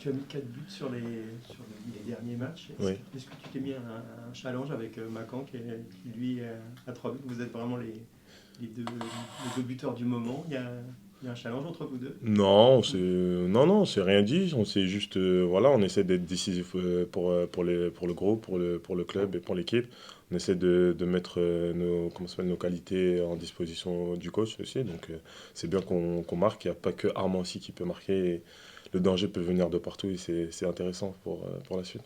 Tu as mis 4 buts sur les derniers matchs. Oui. Est-ce que tu t'es mis un challenge avec Macan qui, lui, a 3 buts? Vous êtes vraiment les deux buteurs du moment. Il y a un challenge entre vous deux? Non, non, c'est rien dit. On s'est juste, voilà, on essaie d'être décisif pour le groupe, pour le club et pour l'équipe. On essaie de mettre comment ça s'appelle, nos qualités en disposition du coach aussi. Donc, c'est bien qu'on marque. Il n'y a pas que Armand aussi qui peut marquer. Et le danger peut venir de partout et c'est intéressant pour la suite.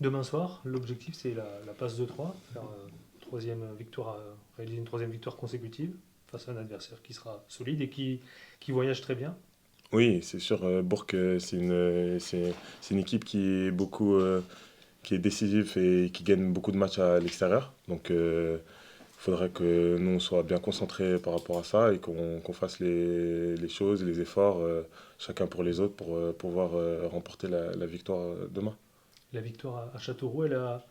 Demain soir, l'objectif c'est la passe de 3, faire réaliser une troisième victoire consécutive face à un adversaire qui sera solide et qui voyage très bien. Oui, c'est sûr. Bourg, c'est une équipe qui est décisive et qui gagne beaucoup de matchs à l'extérieur. Donc, il faudrait que nous on soit bien concentrés par rapport à ça et qu'on fasse les choses, les efforts, chacun pour les autres pour pouvoir remporter la victoire demain. La victoire à Châteauroux, elle a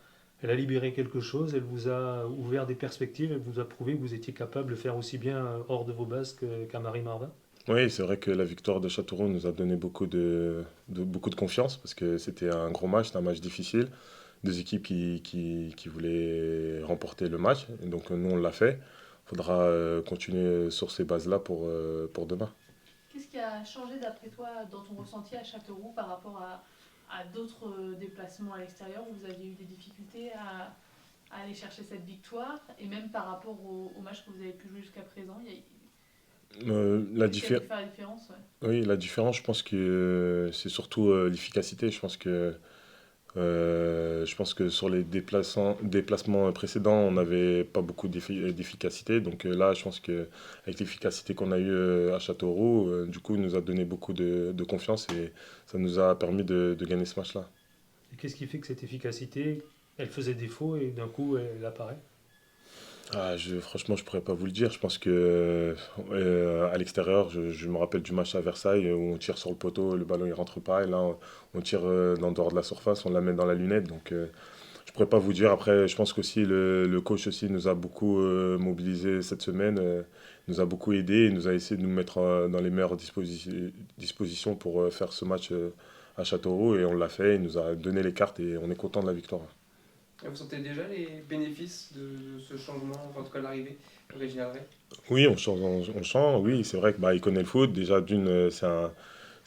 libéré quelque chose, elle vous a ouvert des perspectives, elle vous a prouvé que vous étiez capable de faire aussi bien hors de vos bases qu'à Marie-Marvin. Oui, c'est vrai que la victoire de Châteauroux nous a donné beaucoup de confiance parce que c'était un gros match, c'était un match difficile. Deux équipes qui voulaient remporter le match. Et donc nous, on l'a fait. Il faudra continuer sur ces bases-là pour demain. Qu'est-ce qui a changé d'après toi dans ton ressenti à Châteauroux par rapport à d'autres déplacements à l'extérieur où vous aviez eu des difficultés à aller chercher cette victoire et même par rapport au match que vous avez pu jouer jusqu'à présent, qu'est-ce qui a pu faire la différence, ouais. Oui, la différence, je pense que c'est surtout l'efficacité. Je pense que sur les déplacements précédents, on n'avait pas beaucoup d'efficacité. Donc là, je pense que avec l'efficacité qu'on a eue à Châteauroux, du coup, il nous a donné beaucoup de confiance et ça nous a permis de gagner ce match-là. Et qu'est-ce qui fait que cette efficacité, elle faisait défaut et d'un coup elle apparaît? Franchement, je pourrais pas vous le dire. Je pense que à l'extérieur, je me rappelle du match à Versailles où on tire sur le poteau, le ballon il rentre pas, et là on tire dans le dehors de la surface, on la met dans la lunette. Donc je pourrais pas vous dire. Après, je pense qu'aussi le coach aussi nous a beaucoup mobilisé cette semaine, nous a beaucoup aidé, et nous a essayé de nous mettre dans les meilleures dispositions pour faire ce match à Châteauroux, et on l'a fait. Il nous a donné les cartes et on est content de la victoire. Et vous sentez déjà les bénéfices de ce changement, enfin, en tout cas l'arrivée de Réginald Ray? Oui, on change, oui, c'est vrai que bah, il connaît le foot. Déjà,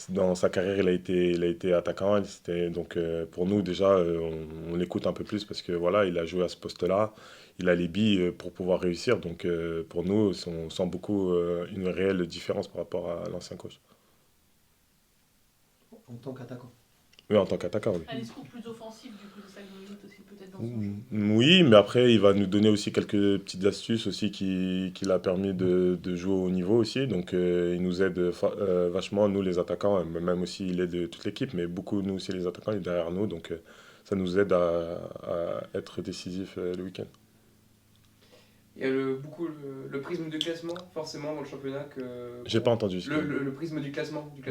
dans sa carrière, il a été attaquant. Donc, pour nous, déjà, on l'écoute un peu plus parce que voilà, il a joué à ce poste-là. Il a les billes pour pouvoir réussir. Donc, pour nous, on sent beaucoup une réelle différence par rapport à l'ancien coach. En tant qu'attaquant. Oui, en tant qu'attaquant, oui. Un discours plus offensif, du coup, c'est ça que vous dites aussi peut-être dans son jeu. Oui, mais après, il va nous donner aussi quelques petites astuces aussi qui l'a permis de jouer au niveau aussi. Donc, il nous aide vachement, nous les attaquants, même aussi il aide toute l'équipe, mais beaucoup, nous aussi les attaquants, il est derrière nous. Donc, ça nous aide à être décisif le week-end. Il y a beaucoup le prisme du classement, forcément, dans le championnat. J'ai pas entendu Le prisme du classement du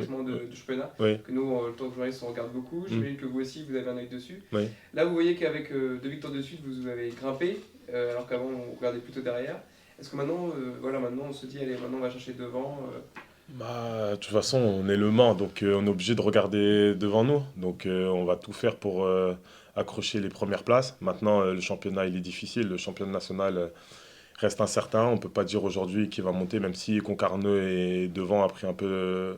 championnat, Oui, que nous, en tant que journalistes, on regarde beaucoup. J'imagine que vous aussi, vous avez un œil dessus. oui. Là, vous voyez qu'avec 2 victoires de suite, vous avez grimpé, alors qu'avant, on regardait plutôt derrière. Est-ce que maintenant, maintenant, on se dit, allez, maintenant, on va chercher devant Bah, de toute façon, on est le Mans, donc on est obligé de regarder devant nous. Donc on va tout faire pour accrocher les premières places. Maintenant, le championnat, il est difficile. Le championnat national reste incertain. On ne peut pas dire aujourd'hui qui va monter, même si Concarneau est devant, a pris un peu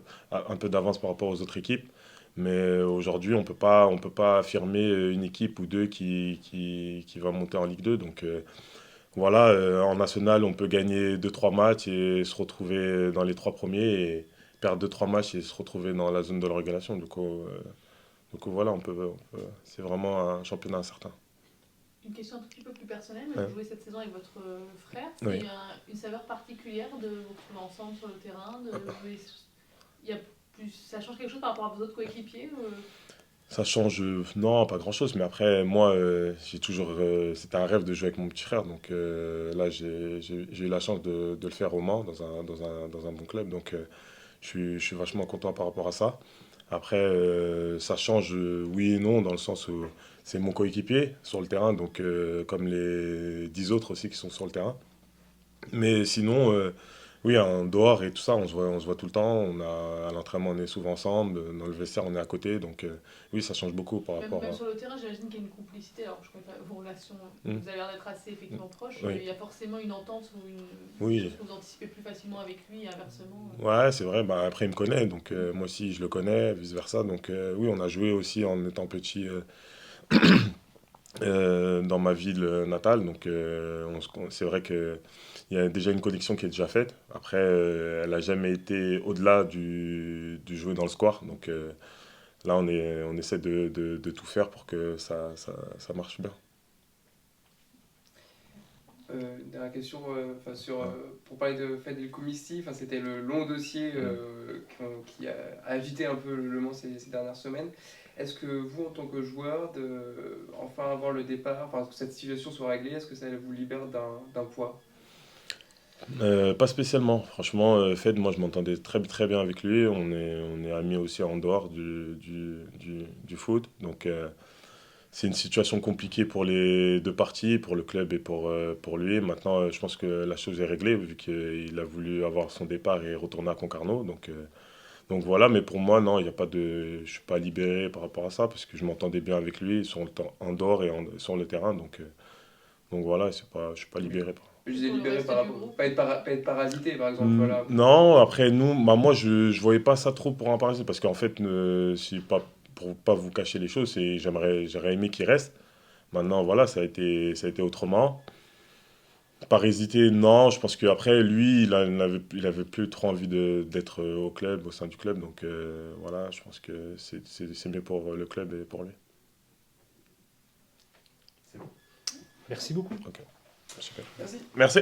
d'avance par rapport aux autres équipes. Mais aujourd'hui, on peut pas affirmer une équipe ou deux qui va monter en Ligue 2. Donc voilà, en national, on peut gagner deux trois matchs et se retrouver dans les trois premiers et perdre deux trois matchs et se retrouver dans la zone de la relégation. Donc voilà, c'est vraiment un championnat incertain. Une question un tout petit peu plus personnelle, mais Ouais. vous jouez cette saison avec votre frère. Oui. C'est une saveur particulière de vous retrouver ensemble sur le terrain, de jouer. Il y a ça change quelque chose par rapport à vos autres coéquipiers Ça change, non, pas grand-chose, mais après, moi, c'était un rêve de jouer avec mon petit frère, donc là, j'ai eu la chance de le faire au Mans, dans un bon club, donc je suis vachement content par rapport à ça. Après, ça change, oui et non, dans le sens où c'est mon coéquipier sur le terrain, donc comme les 10 autres aussi qui sont sur le terrain. Mais sinon, Oui, en dehors et tout ça, on se voit tout le temps. À l'entraînement, on est souvent ensemble. Dans le vestiaire, on est à côté. Donc, oui, ça change beaucoup par rapport Même à. sur le terrain, j'imagine qu'il y a une complicité. Alors, je connais pas vos relations, Mm. vous avez l'air d'être assez effectivement proches. Oui. Il y a forcément une entente ou une Oui. chose que vous anticipez plus facilement avec lui et inversement. Ouais, c'est vrai. Bah, après, il me connaît. Donc, moi aussi, je le connais, vice-versa. Donc, oui, on a joué aussi en étant petit dans ma ville natale. Donc, c'est vrai qu'il y a déjà une connexion qui est déjà faite. Après, elle n'a jamais été au-delà du jouer dans le square. Donc, là, on essaie de tout faire pour que ça marche bien. Une dernière question pour parler de Fadel Koumisti, c'était le long dossier qui a agité un peu le Mans ces dernières semaines. Est-ce que vous, en tant que joueur, enfin avoir le départ, que cette situation soit réglée, est-ce que ça vous libère d'un poids? Pas spécialement. Franchement, Fed, moi, je m'entendais très bien avec lui. On est amis aussi en dehors du foot. Donc, c'est une situation compliquée pour les deux parties, pour le club et pour lui. Maintenant, je pense que la chose est réglée vu qu'il a voulu avoir son départ et retourner à Concarneau. Donc voilà, mais pour moi, non, il y a pas de, je suis pas libéré par rapport à ça parce que je m'entendais bien avec lui en dehors et sur le terrain. Donc voilà, je suis pas libéré. Je Et les ai pour le libérés reste par du rapport, groupe, pas être parasité par exemple, voilà. Non, après nous, bah moi je voyais pas ça trop pour un Parisien parce qu'en fait, si pas, pour pas vous cacher les choses, j'aurais aimé qu'il reste. Maintenant, voilà, ça a été autrement. Par hésiter, non, je pense qu'après, lui, il avait plus trop envie d'être au club, au sein du club. Donc voilà, je pense que c'est mieux pour le club et pour lui. Merci beaucoup. Ok, super. Merci. Merci.